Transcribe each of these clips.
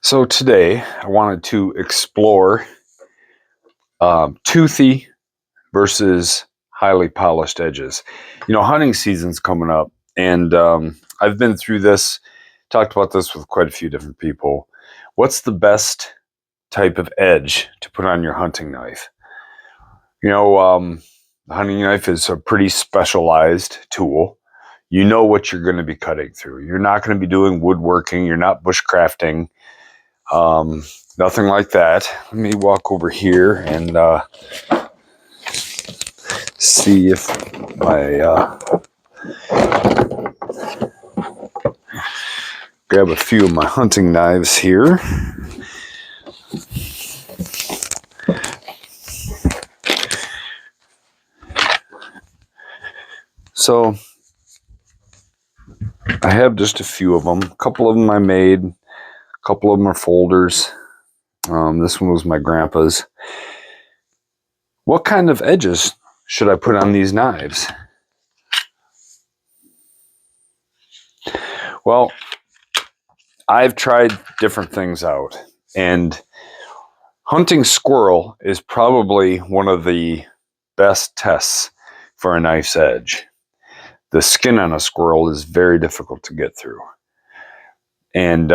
So today I wanted to explore toothy versus highly polished edges. Hunting season's coming up, and I've been through this, talked about this with quite a few different people. What's the best type of edge to put on your hunting knife? The hunting knife is a pretty specialized tool. You know what you're going to be cutting through. You're not going to be doing woodworking. You're not bushcrafting. Um, Nothing like that. Let me walk over here and see if my grab a few of my hunting knives here. So I have just a few of them. A couple of them I made. A couple of them are folders. This one was my grandpa's. What kind of edges should I put on these knives? Well, I've tried different things out, and hunting squirrel is probably one of the best tests for a knife's edge. The skin on a squirrel is very difficult to get through. And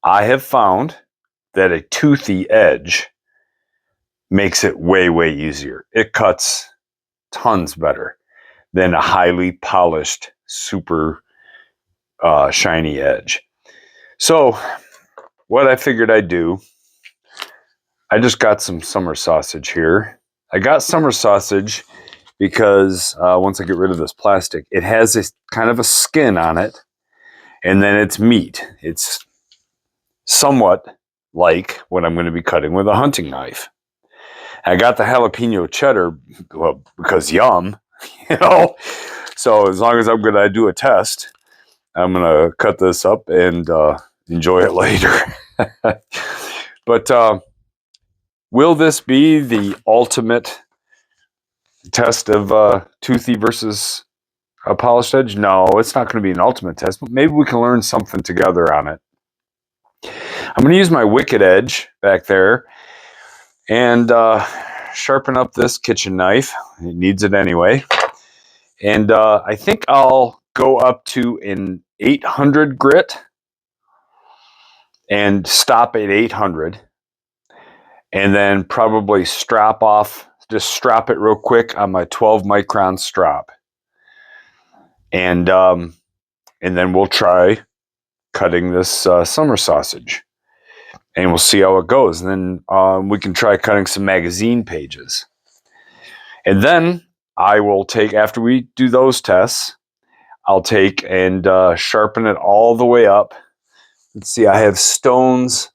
I have found that a toothy edge makes it way, way easier. It cuts tons better than a highly polished, super shiny edge. So what I figured I'd do, I just got some summer sausage here. I got summer sausage because once I get rid of this plastic, it has this kind of a skin on it, and then it's meat. It's somewhat like what I'm going to be cutting with a hunting knife. I got the jalapeno cheddar, well, because yum, you know. So as long as I'm going to do a test, I'm going to cut this up and enjoy it later. But will this be the ultimate test of toothy versus a polished edge? No, it's not going to be an ultimate test, but maybe we can learn something together on it. I'm going to use my Wicked Edge back there and sharpen up this kitchen knife. It needs it anyway. And I think I'll go up to an 800 grit and stop at 800. And then probably strap it real quick on my 12 micron strap. And then we'll try cutting this summer sausage. And we'll see how it goes. And then we can try cutting some magazine pages. And then I will take, after we do those tests, I'll take and sharpen it all the way up. Let's see, I have stones,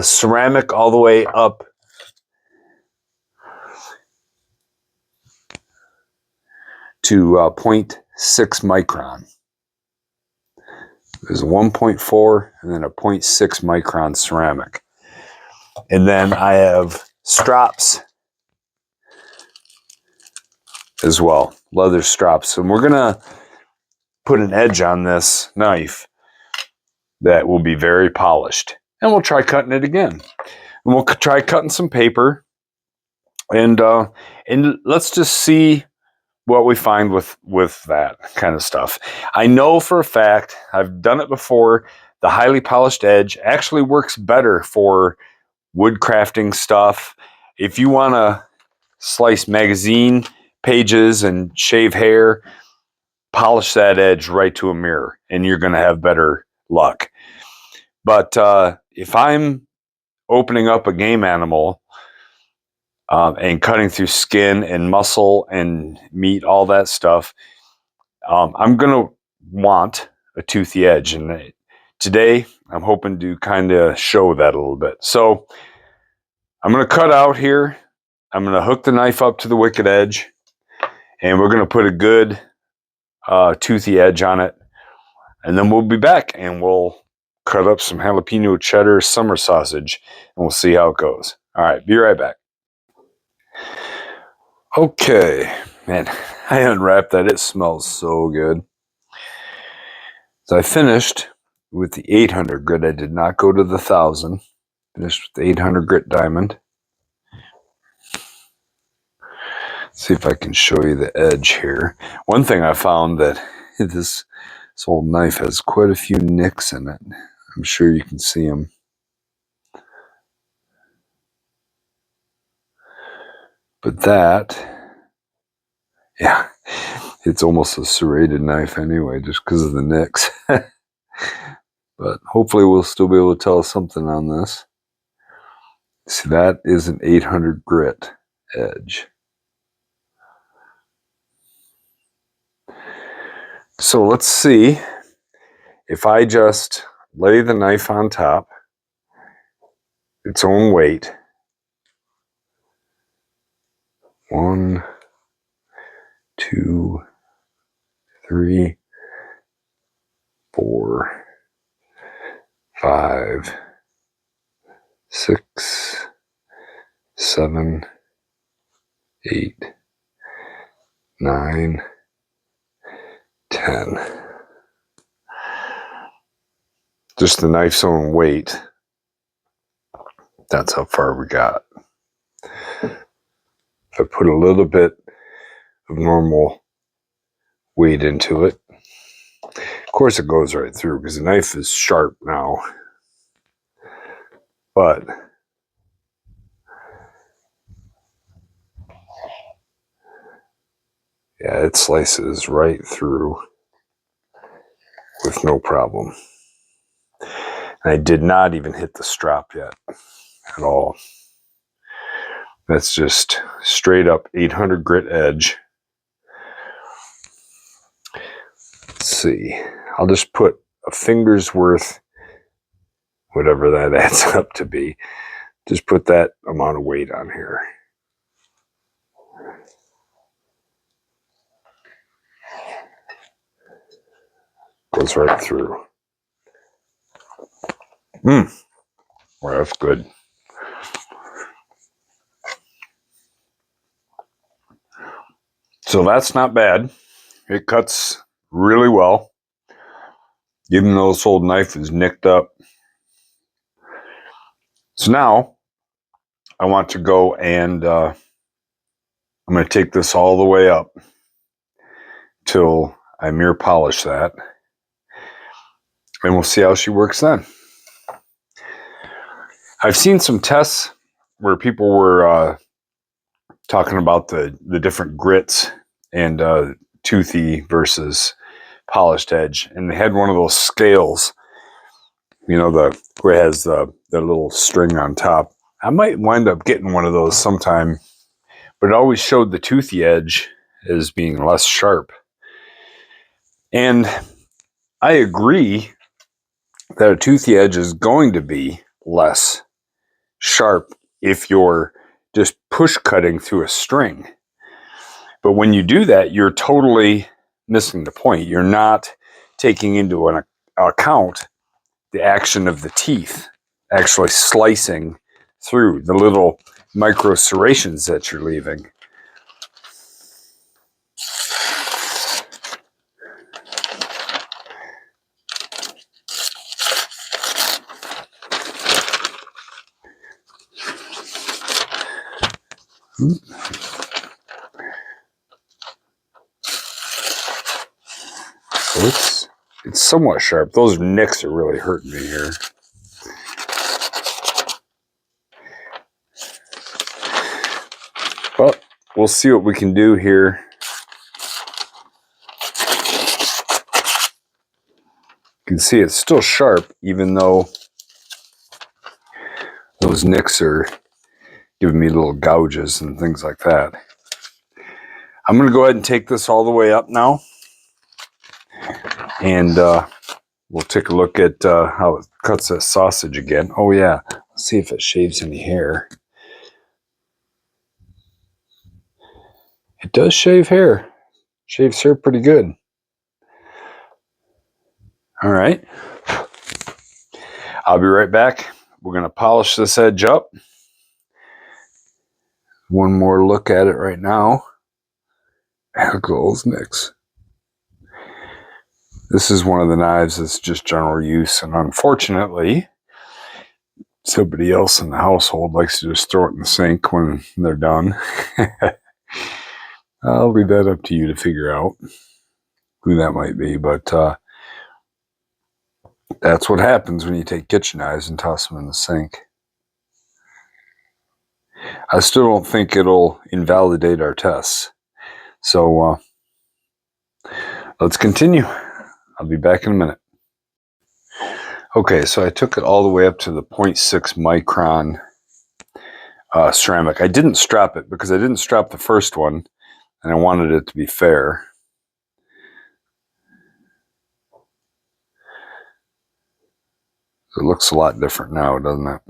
ceramic all the way up to 0.6 micron. There's a 1.4 and then a 0.6 micron ceramic. And then I have straps as well, leather straps. And we're going to put an edge on this knife that will be very polished. And we'll try cutting it again. And we'll try cutting some paper. And let's just see what we find with that kind of stuff. I know for a fact, I've done it before, the highly polished edge actually works better for wood crafting stuff. If you want to slice magazine pages and shave hair, polish that edge right to a mirror and you're going to have better luck. But if I'm opening up a game animal and cutting through skin and muscle and meat, all that stuff, I'm going to want a toothy edge. And today, I'm hoping to kind of show that a little bit. So I'm going to cut out here. I'm going to hook the knife up to the Wicked Edge. And we're going to put a good toothy edge on it. And then we'll be back and we'll cut up some jalapeno cheddar summer sausage. And we'll see how it goes. All right, be right back. Okay, man, I unwrapped that. It smells so good. So I finished with the 800 grit. I did not go to the 1000. Finished with the 800 grit diamond. See if I can show you the edge here. One thing I found that this old knife has quite a few nicks in it. I'm sure you can see them. But that, yeah, it's almost a serrated knife anyway, just because of the nicks. But hopefully we'll still be able to tell something on this. See, that is an 800 grit edge. So let's see if I just lay the knife on top, its own weight. 1, 2, 3, 4, 5, 6, 7, 8, 9, 10. Just the knife's own weight. That's how far we got. If I put a little bit of normal weight into it, of course it goes right through because the knife is sharp now. But yeah, it slices right through with no problem. And I did not even hit the strap yet at all. That's just straight up 800 grit edge. Let's see. I'll just put a finger's worth, whatever that adds up to be. Just put that amount of weight on here. Goes right through. Well, that's good. So that's not bad. It cuts really well, even though this old knife is nicked up. So now I want to go and I'm going to take this all the way up till I mirror polish that. And we'll see how she works then. I've seen some tests where people were talking about the different grits and toothy versus polished edge. And they had one of those scales, you know, where it has the little string on top. I might wind up getting one of those sometime, but it always showed the toothy edge as being less sharp. And I agree that a toothy edge is going to be less sharp if you're just push cutting through a string. But when you do that, you're totally missing the point. You're not taking into an account the action of the teeth actually slicing through the little micro serrations that you're leaving. So it's somewhat sharp. Those nicks are really hurting me here. But we'll see what we can do here. You can see it's still sharp, even though those nicks are giving me little gouges and things like that. I'm going to go ahead and take this all the way up now. And we'll take a look at how it cuts that sausage again. Oh yeah, let's see if it shaves any hair. It does shave hair. Shaves hair pretty good. All right. I'll be right back. We're going to polish this edge up. One more look at it right now. There goes nicks. This is one of the knives that's just general use, and unfortunately, somebody else in the household likes to just throw it in the sink when they're done. I'll leave that up to you to figure out who that might be, but that's what happens when you take kitchen knives and toss them in the sink. I still don't think it'll invalidate our tests. So let's continue. I'll be back in a minute. Okay, so I took it all the way up to the 0.6 micron ceramic. I didn't strap it because I didn't strap the first one, and I wanted it to be fair. It looks a lot different now, doesn't it?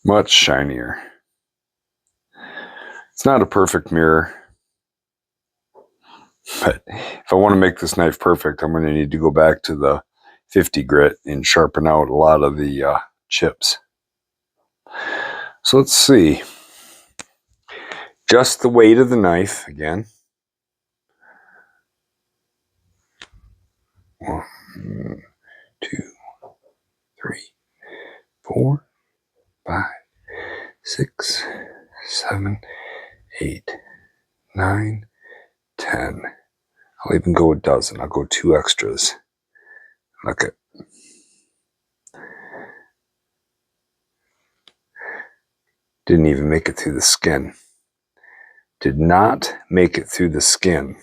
Much shinier. It's not a perfect mirror, but if I want to make this knife perfect, I'm going to need to go back to the 50 grit and sharpen out a lot of the chips. So let's see. Just the weight of the knife again. 1, 2, 3, 4, 5, 6, 7, 8, 9, 10. I'll even go a dozen. I'll go 2 extras. Look at. Didn't even make it through the skin. Did not make it through the skin.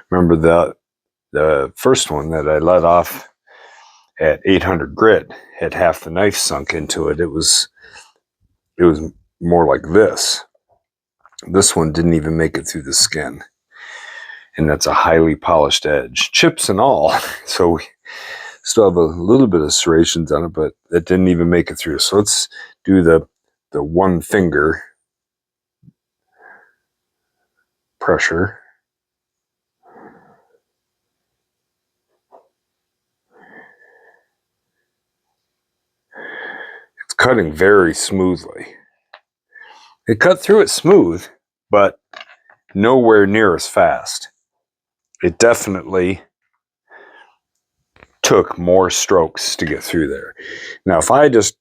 Remember the first one that I let off at 800 grit had half the knife sunk into it. It was more like this. This one didn't even make it through the skin. And that's a highly polished edge. Chips and all. So we still have a little bit of serrations on it, but it didn't even make it through. So let's do the one finger pressure. It's cutting very smoothly. It cut through it smooth, but nowhere near as fast. It definitely took more strokes to get through there. Now, if I just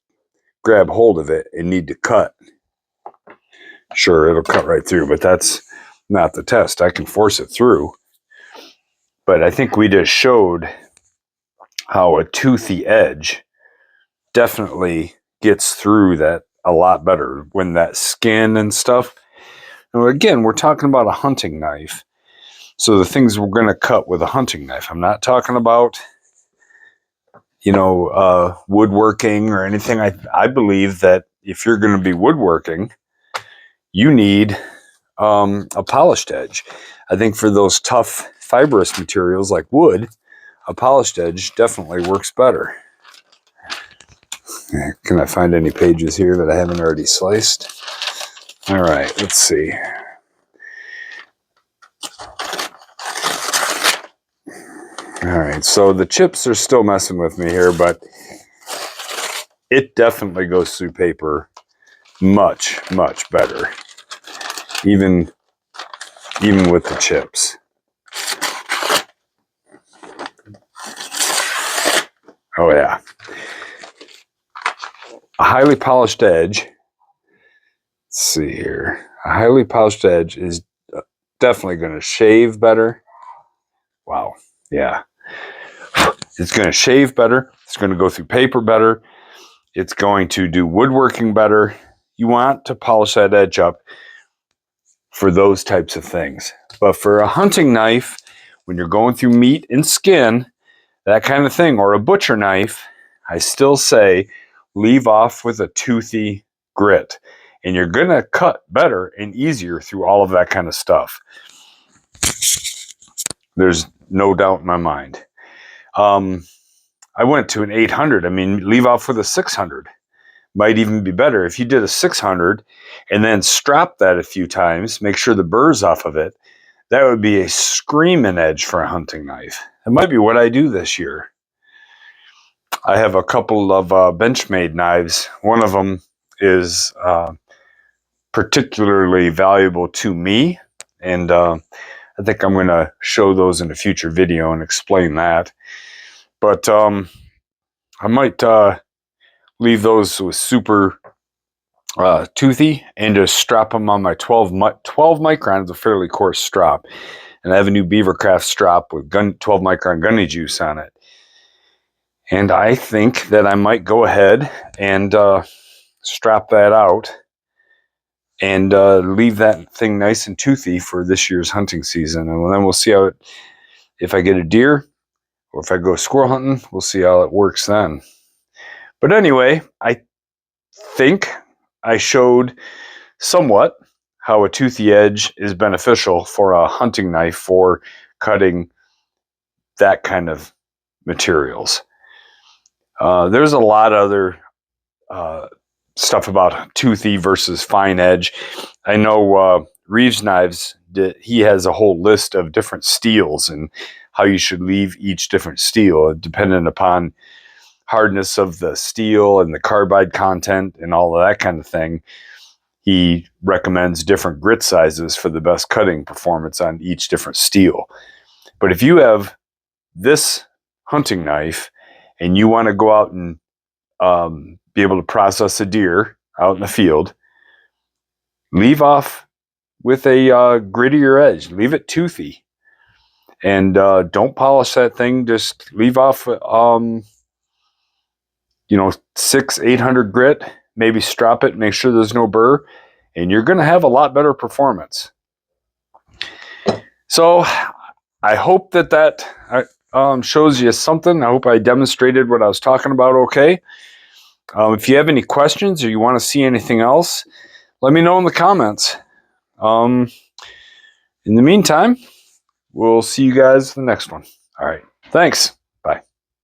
grab hold of it and need to cut, sure, it'll cut right through, but that's not the test. I can force it through. But I think we just showed how a toothy edge definitely gets through that a lot better when that skin and stuff. Now, again, we're talking about a hunting knife. So the things we're going to cut with a hunting knife, I'm not talking about, woodworking or anything. I believe that if you're going to be woodworking, you need a polished edge. I think for those tough fibrous materials like wood, a polished edge definitely works better. Can I find any pages here that I haven't already sliced? All right, let's see. All right, so the chips are still messing with me here, but it definitely goes through paper much, much better, even with the chips. Oh yeah. A highly polished edge. Let's see here. A highly polished edge is definitely going to shave better. Wow. Yeah. It's going to shave better. It's going to go through paper better. It's going to do woodworking better. You want to polish that edge up for those types of things. But for a hunting knife, when you're going through meat and skin, that kind of thing, or a butcher knife, I still say leave off with a toothy grit. And you're going to cut better and easier through all of that kind of stuff. There's no doubt in my mind. I went to an 800. I mean, leave off with a 600. Might even be better. If you did a 600 and then strap that a few times, make sure the burr's off of it, that would be a screaming edge for a hunting knife. It might be what I do this year. I have a couple of Benchmade knives. One of them is particularly valuable to me, and I think I'm going to show those in a future video and explain that. But I might leave those with super toothy and just strap them on my 12 micron is a fairly coarse strop, and I have a new Beavercraft strop with 12 micron gunny juice on it. And I think that I might go ahead and strap that out and leave that thing nice and toothy for this year's hunting season. And then we'll see how it, if I get a deer or if I go squirrel hunting, we'll see how it works then. But anyway, I think I showed somewhat how a toothy edge is beneficial for a hunting knife for cutting that kind of materials. There's a lot of other stuff about toothy versus fine edge. I know Reeves Knives, he has a whole list of different steels and how you should leave each different steel, dependent upon hardness of the steel and the carbide content and all of that kind of thing. He recommends different grit sizes for the best cutting performance on each different steel. But if you have this hunting knife and you want to go out and be able to process a deer out in the field, leave off with a grittier edge. Leave it toothy. And don't polish that thing. Just leave off, 600-800 grit. Maybe strop it, make sure there's no burr, and you're going to have a lot better performance. So I hope that shows you something. I hope I demonstrated what I was talking about okay. If you have any questions or you want to see anything else, let me know in the comments. In the meantime, we'll see you guys in the next one. All right. Thanks.